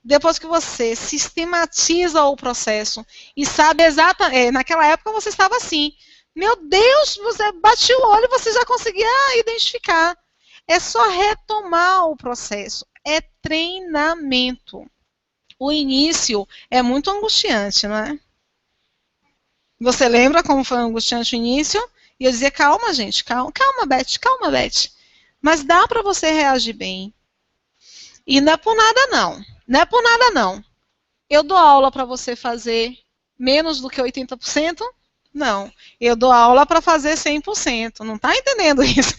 depois que você sistematiza o processo e sabe exatamente, naquela época você estava assim, meu Deus, você batia o olho e você já conseguia identificar. É só retomar o processo, é treinamento. O início é muito angustiante, não é? Você lembra como foi angustiante o início? E eu dizia, calma, gente, calma, calma, Beth, calma, Beth. Mas dá para você reagir bem. E não é por nada, não. Não é por nada, não. Eu dou aula para você fazer menos do que 80%? Não. Eu dou aula para fazer 100%. Não está entendendo isso?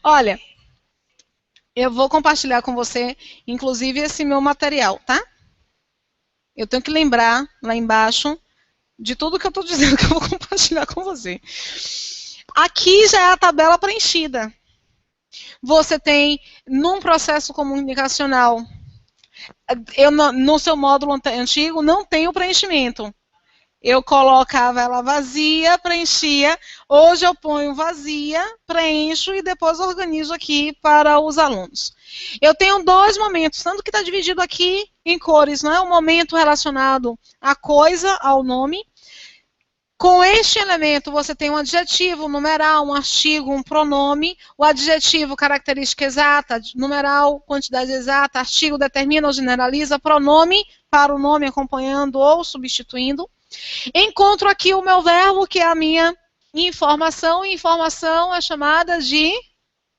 Olha, eu vou compartilhar com você, inclusive, esse meu material, tá? Eu tenho que lembrar lá embaixo de tudo que eu estou dizendo que eu vou compartilhar com você. Aqui já é a tabela preenchida. Você tem, num processo comunicacional, no seu módulo antigo, não tem o preenchimento. Eu colocava ela vazia, preenchia. Hoje eu ponho vazia, preencho e depois organizo aqui para os alunos. Eu tenho dois momentos, tanto que está dividido aqui em cores, não é? Um momento relacionado à coisa, ao nome. Com este elemento, você tem um adjetivo, um numeral, um artigo, um pronome. O adjetivo, característica exata, numeral, quantidade exata, artigo determina ou generaliza, pronome para o nome acompanhando ou substituindo. Encontro aqui o meu verbo, que é a minha informação, e informação é chamada de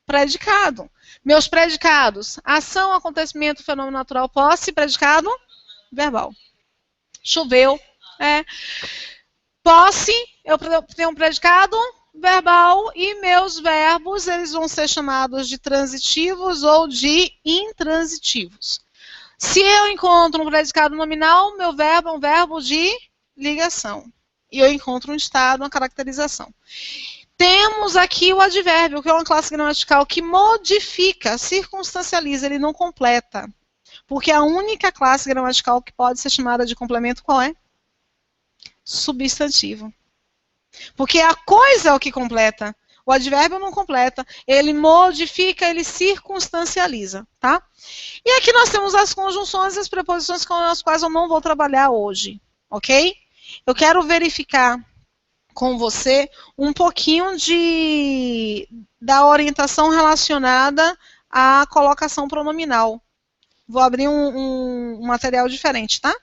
predicado. Meus predicados, ação, acontecimento, fenômeno natural, posse, predicado, verbal. Choveu, posse, eu tenho um predicado verbal e meus verbos, eles vão ser chamados de transitivos ou de intransitivos. Se eu encontro um predicado nominal, meu verbo é um verbo de ligação. E eu encontro um estado, uma caracterização. Temos aqui o advérbio, que é uma classe gramatical que modifica, circunstancializa, ele não completa. Porque a única classe gramatical que pode ser chamada de complemento, qual é? Substantivo. Porque a coisa é o que completa. O advérbio não completa. Ele modifica, ele circunstancializa, tá? E aqui nós temos as conjunções e as preposições com as quais eu não vou trabalhar hoje, ok? Eu quero verificar com você um pouquinho da orientação relacionada à colocação pronominal. Vou abrir um material diferente, tá?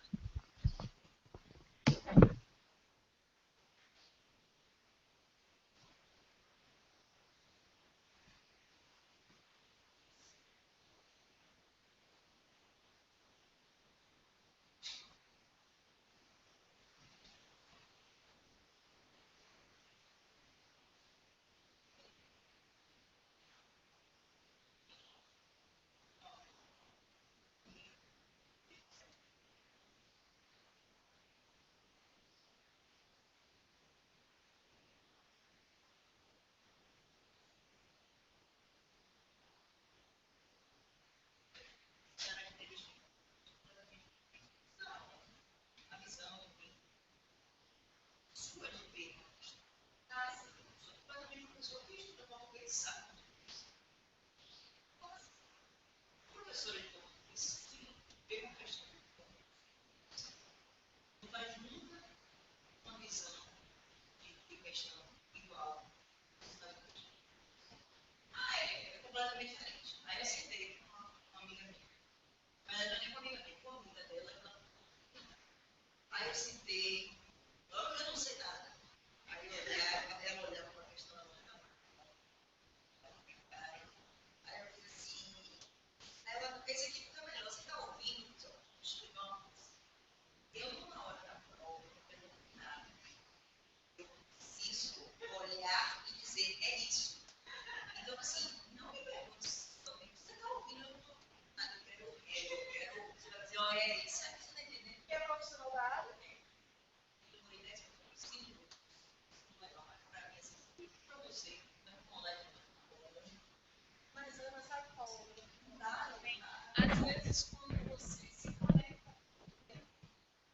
Às vezes, quando você se conecta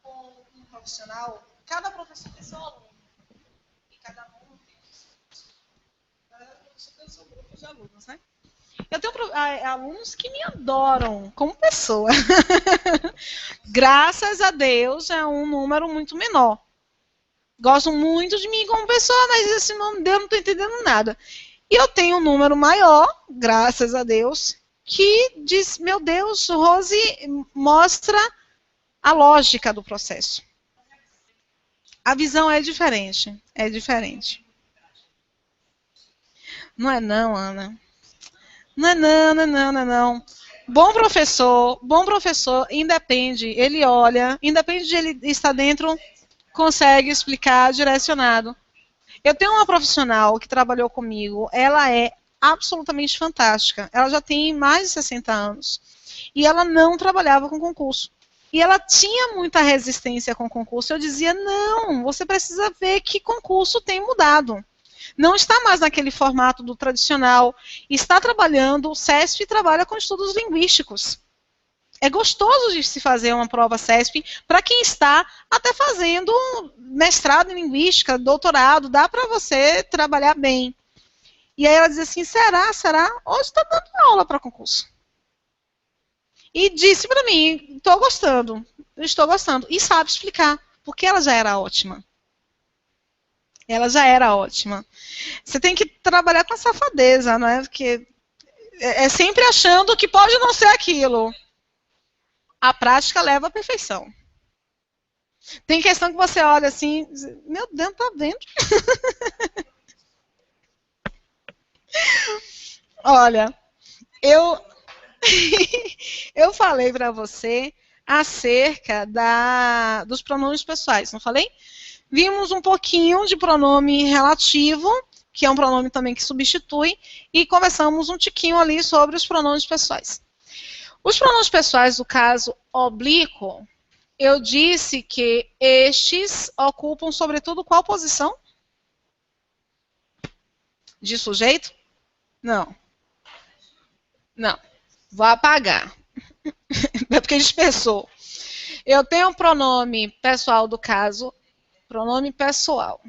com um profissional, cada professor tem seu aluno. E cada aluno tem o seu professor. Cada professor tem o seu grupo de alunos, né? Eu tenho alunos que me adoram como pessoa. Graças a Deus é um número muito menor. Gostam muito de mim como pessoa, mas esse nome dele eu não estou entendendo nada. E eu tenho um número maior, graças a Deus, que diz, meu Deus, Rose mostra a lógica do processo. A visão é diferente. É diferente. Não é não, Ana. Não é não, não é não, não é não. Bom professor, independe, ele olha, independe de ele estar dentro, consegue explicar direcionado. Eu tenho uma profissional que trabalhou comigo, ela é absolutamente fantástica. Ela já tem mais de 60 anos. E ela não trabalhava com concurso. E ela tinha muita resistência com concurso. Eu dizia, não, você precisa ver que concurso tem mudado. Não está mais naquele formato do tradicional. Está trabalhando, o CESP trabalha com estudos linguísticos. É gostoso de se fazer uma prova CESP para quem está até fazendo mestrado em linguística, doutorado, dá para você trabalhar bem. E aí ela diz assim, será? Hoje está dando aula para concurso. E disse para mim, estou gostando. E sabe explicar, porque ela já era ótima. Ela já era ótima. Você tem que trabalhar com a safadeza, não é? Porque é sempre achando que pode não ser aquilo. A prática leva à perfeição. Tem questão que você olha assim, meu Deus, tá vendo? Olha, eu falei para você acerca dos pronomes pessoais, não falei? Vimos um pouquinho de pronome relativo, que é um pronome também que substitui, e conversamos um tiquinho ali sobre os pronomes pessoais. Os pronomes pessoais do caso oblíquo, eu disse que estes ocupam, sobretudo, qual posição? De sujeito? Não. Não. Vou apagar. É porque dispersou. Eu tenho um pronome pessoal do caso, pronome pessoal.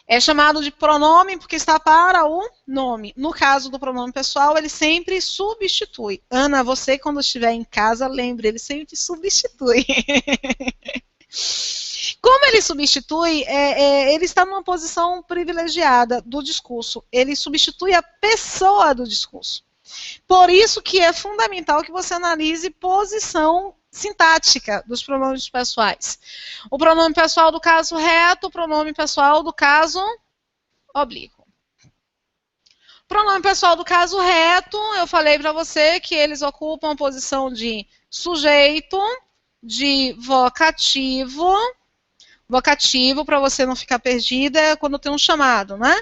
É chamado de pronome porque está para o nome. No caso do pronome pessoal, ele sempre substitui. Ana, você quando estiver em casa, lembre, ele sempre substitui. Como ele substitui, ele está numa posição privilegiada do discurso. Ele substitui a pessoa do discurso. Por isso que é fundamental que você analise posição sintática dos pronomes pessoais. O pronome pessoal do caso reto, o pronome pessoal do caso oblíquo. Pronome pessoal do caso reto, eu falei para você que eles ocupam a posição de sujeito, de vocativo. Vocativo, para você não ficar perdida, é quando tem um chamado, né?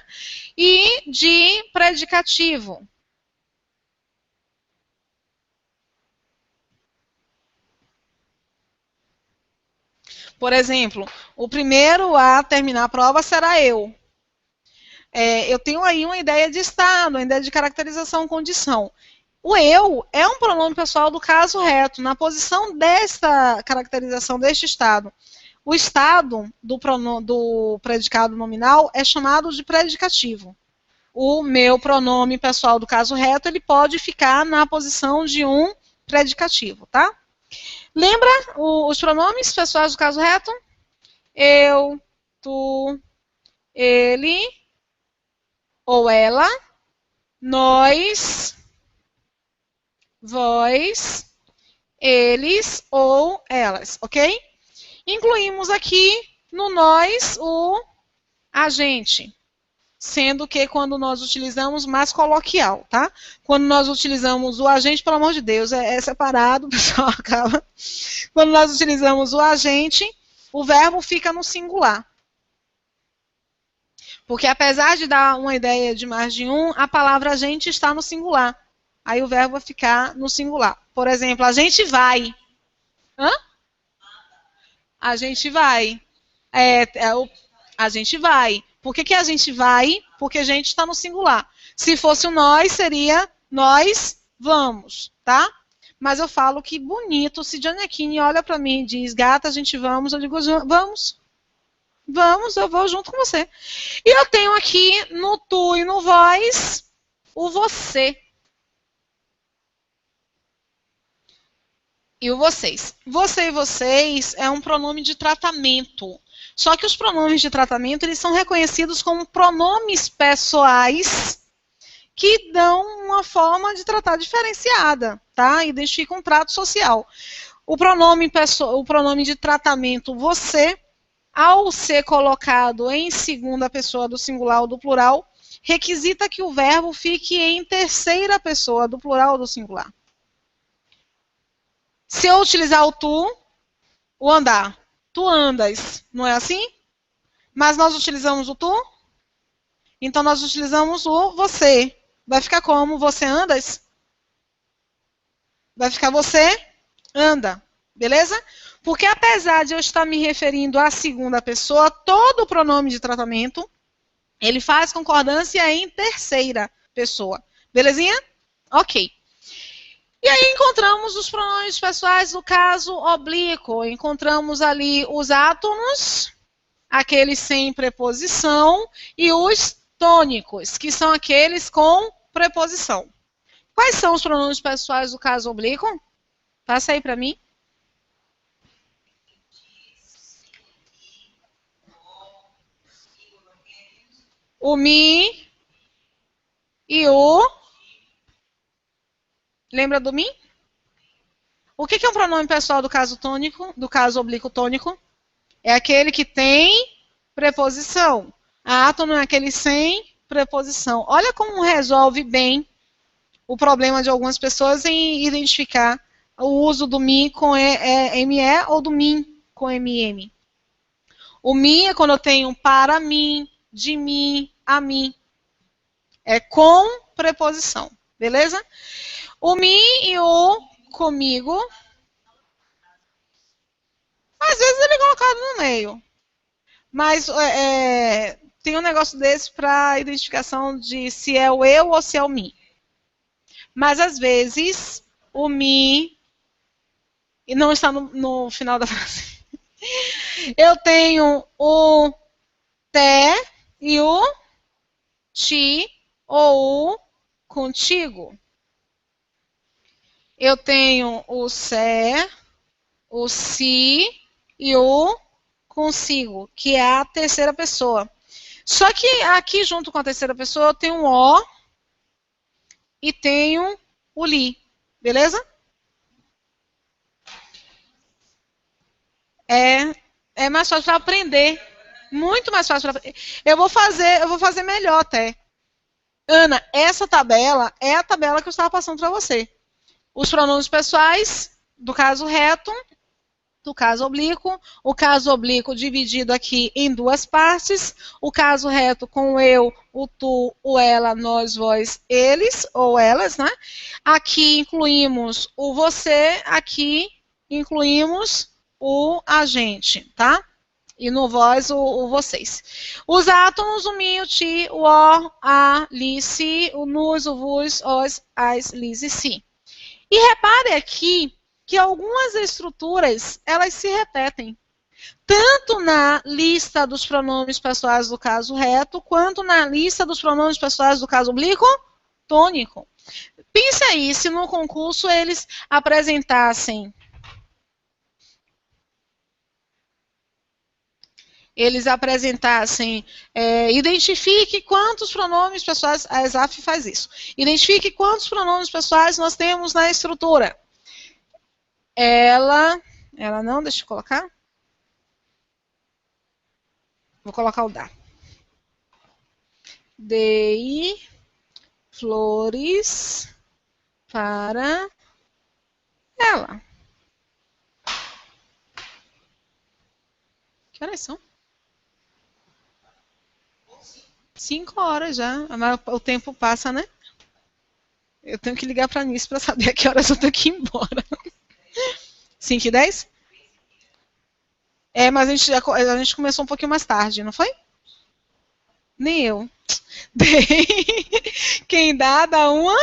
E de predicativo. Por exemplo, o primeiro a terminar a prova será eu. Eu tenho aí uma ideia de estado, uma ideia de caracterização, condição. O eu é um pronome pessoal do caso reto, na posição desta caracterização, deste estado. O estado do predicado nominal é chamado de predicativo. O meu pronome pessoal do caso reto, ele pode ficar na posição de um predicativo, tá? Lembra os pronomes pessoais do caso reto? Eu, tu, ele ou ela, nós, vós, eles ou elas, ok? Incluímos aqui no nós o agente, sendo que quando nós utilizamos mais coloquial, tá? Quando nós utilizamos o agente, pelo amor de Deus, é separado, pessoal, acaba. Quando nós utilizamos o agente, o verbo fica no singular. Porque apesar de dar uma ideia de mais de um, a palavra agente está no singular. Aí o verbo vai ficar no singular. Por exemplo, a gente vai. Hã? A gente vai. A gente vai. Por que a gente vai? Porque a gente está no singular. Se fosse o nós, seria nós vamos, tá? Mas eu falo que bonito. Se Giannichini olha para mim e diz, gata, a gente vamos, eu digo, vamos. Vamos, eu vou junto com você. E eu tenho aqui no tu e no vós o você. E o vocês. Você e vocês é um pronome de tratamento. Só que os pronomes de tratamento, eles são reconhecidos como pronomes pessoais que dão uma forma de tratar diferenciada, tá? Identificam um trato social. O pronome de tratamento você, ao ser colocado em segunda pessoa do singular ou do plural, requisita que o verbo fique em terceira pessoa do plural ou do singular. Se eu utilizar o tu, o andar, tu andas, não é assim? Mas nós utilizamos o tu, então nós utilizamos o você. Vai ficar como? Você andas? Vai ficar você anda, beleza? Porque apesar de eu estar me referindo à segunda pessoa, todo o pronome de tratamento, ele faz concordância em terceira pessoa. Belezinha? Ok. E aí encontramos os pronomes pessoais do caso oblíquo. Encontramos ali os átomos, aqueles sem preposição, e os tônicos, que são aqueles com preposição. Quais são os pronomes pessoais do caso oblíquo? Passa aí para mim. O mi e o... Lembra do mi? O que é um pronome pessoal do caso tônico, do caso oblíquo tônico? É aquele que tem preposição. Átomo é aquele sem preposição. Olha como resolve bem o problema de algumas pessoas em identificar o uso do mi com ME ou do min com MM. O mi é quando eu tenho para mim, de mim, a mim. É com preposição, beleza? O mi e o comigo, às vezes ele é colocado no meio. Mas tem um negócio desse para identificação de se é o eu ou se é o mi. Mas às vezes o mi e não está no final da frase. Eu tenho o te e o ti ou o contigo. Eu tenho o se, o si e o consigo, que é a terceira pessoa. Só que aqui, junto com a terceira pessoa, eu tenho o o e tenho o li. Beleza? É mais fácil para aprender. Muito mais fácil para aprender. Eu vou fazer melhor até. Ana, essa tabela é a tabela que eu estava passando para você. Os pronomes pessoais do caso reto, do caso oblíquo, o caso oblíquo dividido aqui em duas partes, o caso reto com o eu, o tu, o ela, nós, vós, eles ou elas, né? Aqui incluímos o você, aqui incluímos o agente, tá? E no vós, o vocês. Os átomos, o mi, o ti, o o, a, li, si, o nus, o vos, os, as, lis e si. E repare aqui que algumas estruturas, elas se repetem. Tanto na lista dos pronomes pessoais do caso reto, quanto na lista dos pronomes pessoais do caso oblíquo tônico. Pense aí, se no concurso eles apresentassem identifique quantos pronomes pessoais, a ESAF faz isso, identifique quantos pronomes pessoais nós temos na estrutura. Ela não, deixa eu colocar. Vou colocar o da. Dei flores para ela. Que horas são? 5 horas já. O tempo passa, né? Eu tenho que ligar para a Nice para saber a que horas eu tenho que ir embora. 5h10? Mas a gente começou um pouquinho mais tarde, não foi? Nem eu. Quem dá uma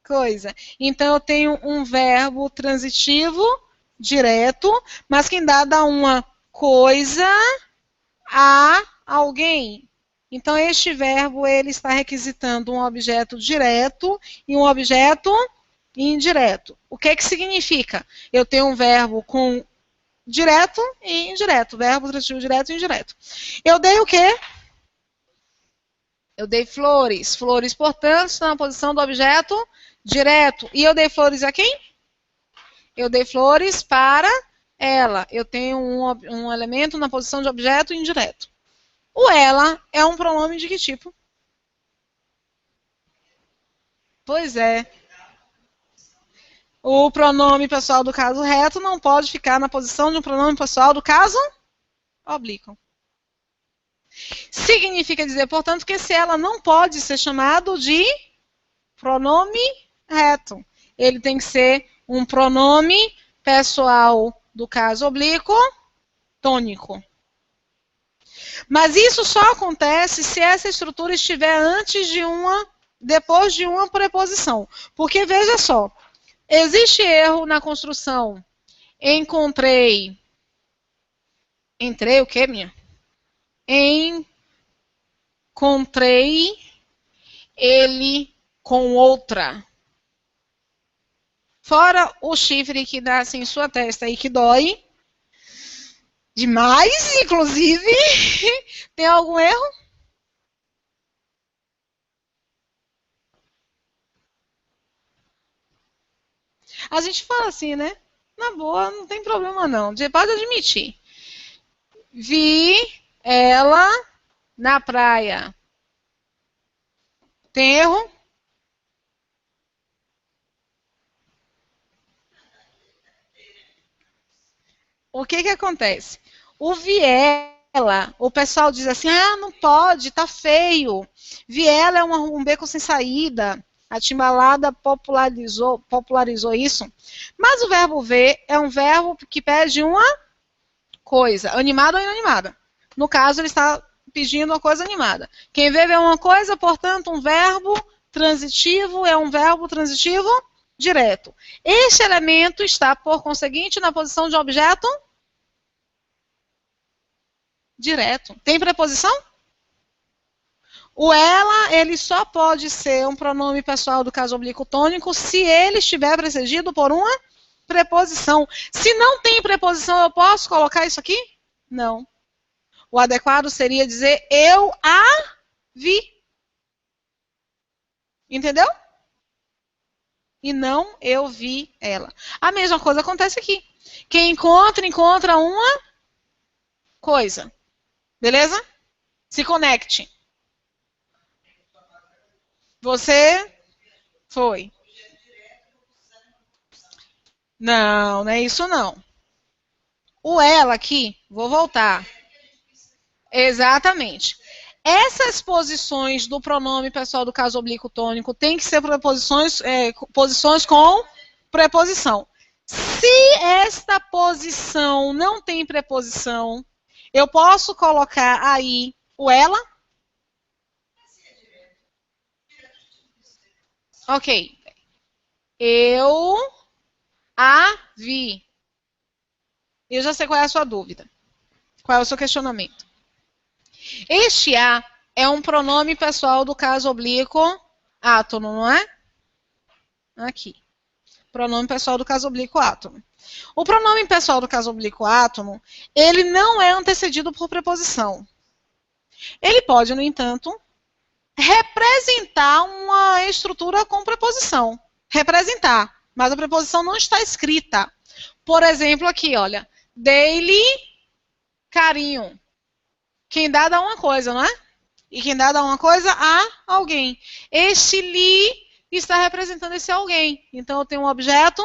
coisa. Então, eu tenho um verbo transitivo direto, mas quem dá uma coisa a alguém. Então, este verbo ele está requisitando um objeto direto e um objeto e indireto. O que significa? Eu tenho um verbo com direto e indireto. Verbo transitivo direto e indireto. Eu dei o quê? Eu dei flores. Flores, portanto, estão na posição do objeto direto. E eu dei flores a quem? Eu dei flores para ela. Eu tenho um elemento na posição de objeto indireto. O ela é um pronome de que tipo? Pois é. O pronome pessoal do caso reto não pode ficar na posição de um pronome pessoal do caso oblíquo. Significa dizer, portanto, que esse ela não pode ser chamado de pronome reto. Ele tem que ser um pronome pessoal do caso oblíquo tônico. Mas isso só acontece se essa estrutura estiver depois de uma preposição. Porque, veja só, existe erro na construção. Entrei o quê, minha? Encontrei ele com outra. Fora o chifre que nasce em sua testa e que dói demais, inclusive. Tem algum erro? A gente fala assim, né? Na boa, não tem problema não. Você pode admitir. Vi ela na praia. Tem erro? O que acontece? O viela, o pessoal diz assim, não pode, tá feio. Viela é um beco sem saída. A Timbalada popularizou isso. Mas o verbo ver é um verbo que pede uma coisa, animada ou inanimada. No caso, ele está pedindo uma coisa animada. Quem vê é uma coisa, portanto, um verbo transitivo é um verbo transitivo direto. Este elemento está, por conseguinte, na posição de objeto direto. Tem preposição? O ela, ele só pode ser um pronome pessoal do caso oblíquo tônico se ele estiver precedido por uma preposição. Se não tem preposição, eu posso colocar isso aqui? Não. O adequado seria dizer eu a vi. Entendeu? E não eu vi ela. A mesma coisa acontece aqui. Quem encontra uma coisa. Beleza? Se conecte. Você foi. Não é isso não. O ela aqui, vou voltar. Exatamente. Essas posições do pronome pessoal do caso oblíquo tônico tem que ser posições com preposição. Se esta posição não tem preposição, eu posso colocar aí o ela? Ok. Eu a vi. Eu já sei qual é a sua dúvida. Qual é o seu questionamento? Este a é um pronome pessoal do caso oblíquo átono, não é? Aqui. Pronome pessoal do caso oblíquo átono. O pronome pessoal do caso oblíquo átono, ele não é antecedido por preposição. Ele pode, no entanto, representar uma estrutura com preposição. Representar, mas a preposição não está escrita. Por exemplo, aqui, olha. Dei-lhe carinho. Quem dá uma coisa, não é? E quem dá uma coisa a alguém. Este li está representando esse alguém. Então, eu tenho um objeto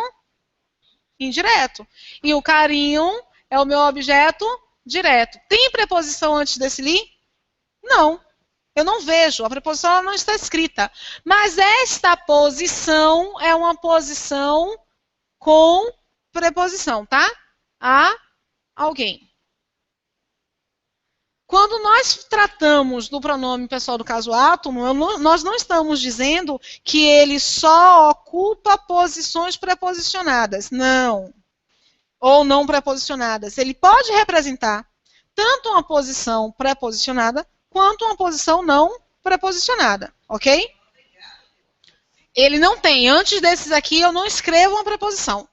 indireto. E o carinho é o meu objeto direto. Tem preposição antes desse li? Não. Eu não vejo. A preposição ela não está escrita. Mas esta posição é uma posição com preposição, tá? A alguém. Quando nós tratamos do pronome pessoal do caso átomo, nós não estamos dizendo que ele só ocupa posições preposicionadas. Não. Ou não preposicionadas. Ele pode representar tanto uma posição preposicionada quanto uma posição não preposicionada. Ok? Ele não tem. Antes desses aqui, eu não escrevo uma preposição.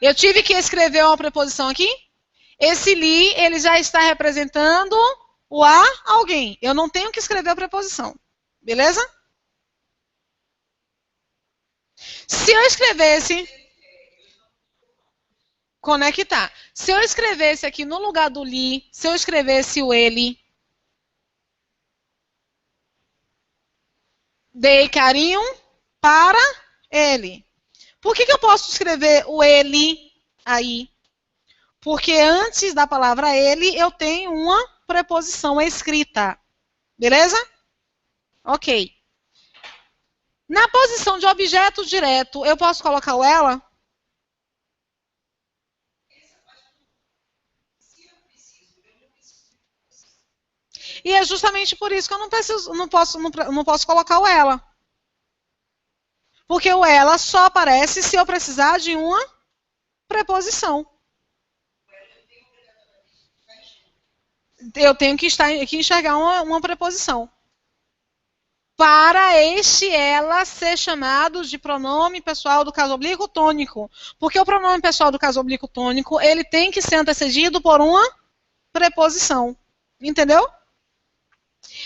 Eu tive que escrever uma preposição aqui. Esse li, ele já está representando o a alguém. Eu não tenho que escrever a preposição. Beleza? Se eu escrevesse... Conectar. Se eu escrevesse aqui no lugar do li, se eu escrevesse o ele... Dei carinho para ele. Por que eu posso escrever o ele aí? Porque antes da palavra ele, eu tenho uma preposição escrita. Beleza? Ok. Na posição de objeto direto, eu posso colocar o ela? E é justamente por isso que eu não posso colocar o ela. Porque o ela só aparece se eu precisar de uma preposição. Eu tenho que enxergar uma preposição. Para este ela ser chamado de pronome pessoal do caso oblíquo tônico. Porque o pronome pessoal do caso oblíquo tônico, ele tem que ser antecedido por uma preposição. Entendeu?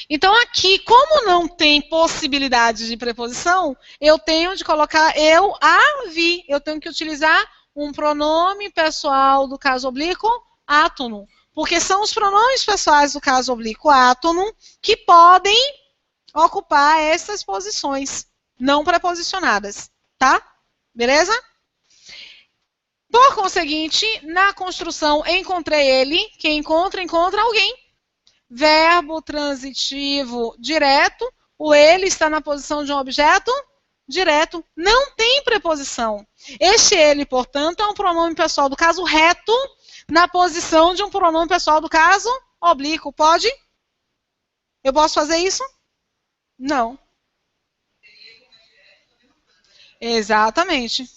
Então, aqui, como não tem possibilidade de preposição, eu tenho de colocar eu, a, vi. Eu tenho que utilizar um pronome pessoal do caso oblíquo átono. Porque são os pronomes pessoais do caso oblíquo átono que podem ocupar essas posições não preposicionadas. Tá? Beleza? Por conseguinte, na construção encontrei ele, quem encontra alguém. Verbo transitivo direto, o ele está na posição de um objeto direto, não tem preposição. Este ele, portanto, é um pronome pessoal do caso reto na posição de um pronome pessoal do caso oblíquo. Pode? Eu posso fazer isso? Não. Exatamente.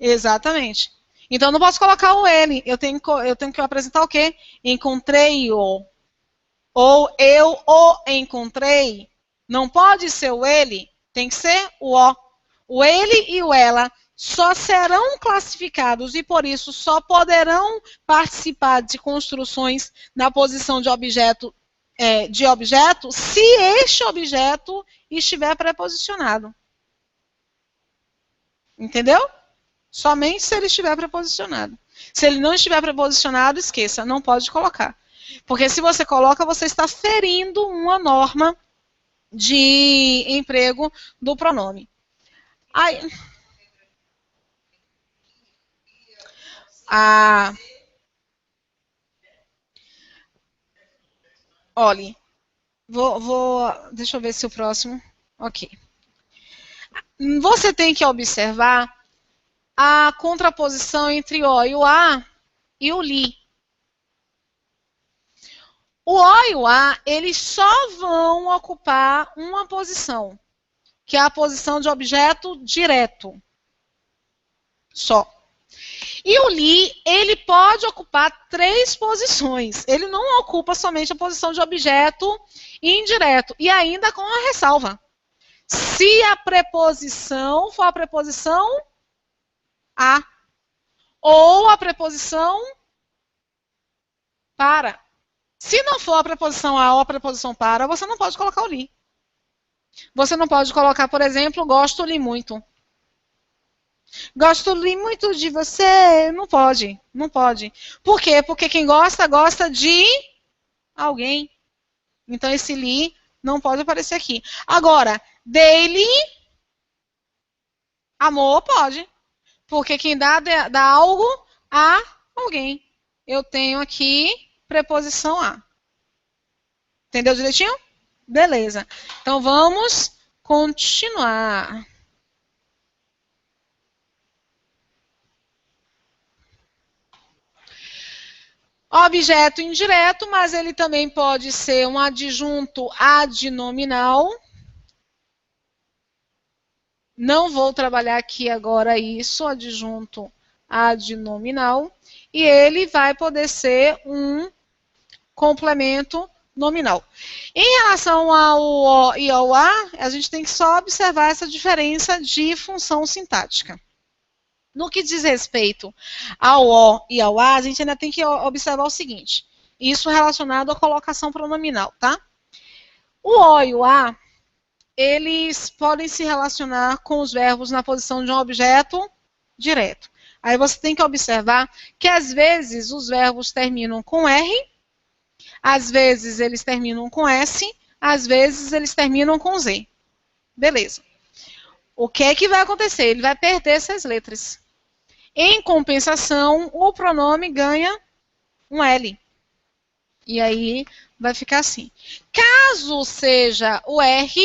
Exatamente. Então, eu não posso colocar o ele. Eu tenho que apresentar o quê? Encontrei-o. Ou eu o encontrei. Não pode ser o ele, tem que ser o o. O ele e o ela só serão classificados e, por isso, só poderão participar de construções na posição de objeto se este objeto estiver preposicionado. Entendeu? Somente se ele estiver preposicionado. Se ele não estiver preposicionado, esqueça, não pode colocar. Porque se você coloca, você está ferindo uma norma de emprego do pronome. Aí, olhe, deixa eu ver se o próximo. Ok. Você tem que observar a contraposição entre o e o a e o li. O o e o a, eles só vão ocupar uma posição, que é a posição de objeto direto. Só. E o li, ele pode ocupar 3 posições. Ele não ocupa somente a posição de objeto indireto. E ainda com a ressalva. Se a preposição for a preposição a, ou a preposição para. Se não for a preposição a ou a preposição para, você não pode colocar o li. Você não pode colocar, por exemplo, gosto-lhe muito. Gosto-lhe muito de você. Não pode. Não pode. Por quê? Porque quem gosta, gosta de alguém. Então, esse li não pode aparecer aqui. Agora, dele, amor, pode. Porque quem dá algo a alguém. Eu tenho aqui preposição a. Entendeu direitinho? Beleza. Então, vamos continuar. Objeto indireto, mas ele também pode ser um adjunto adnominal. Não vou trabalhar aqui agora isso, adjunto adnominal. E ele vai poder ser um complemento nominal. Em relação ao O e ao A, a gente tem que só observar essa diferença de função sintática. No que diz respeito ao O e ao A, a gente ainda tem que observar o seguinte, isso relacionado à colocação pronominal, tá? O O e o A, eles podem se relacionar com os verbos na posição de um objeto direto. Aí você tem que observar que às vezes os verbos terminam com R, às vezes eles terminam com S, às vezes eles terminam com Z. Beleza. O que é que vai acontecer? Ele vai perder essas letras. Em compensação, o pronome ganha um L. E aí vai ficar assim. Caso seja o R,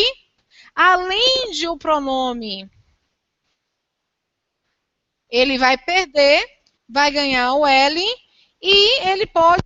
além de o pronome, ele vai perder, vai ganhar o L, e ele pode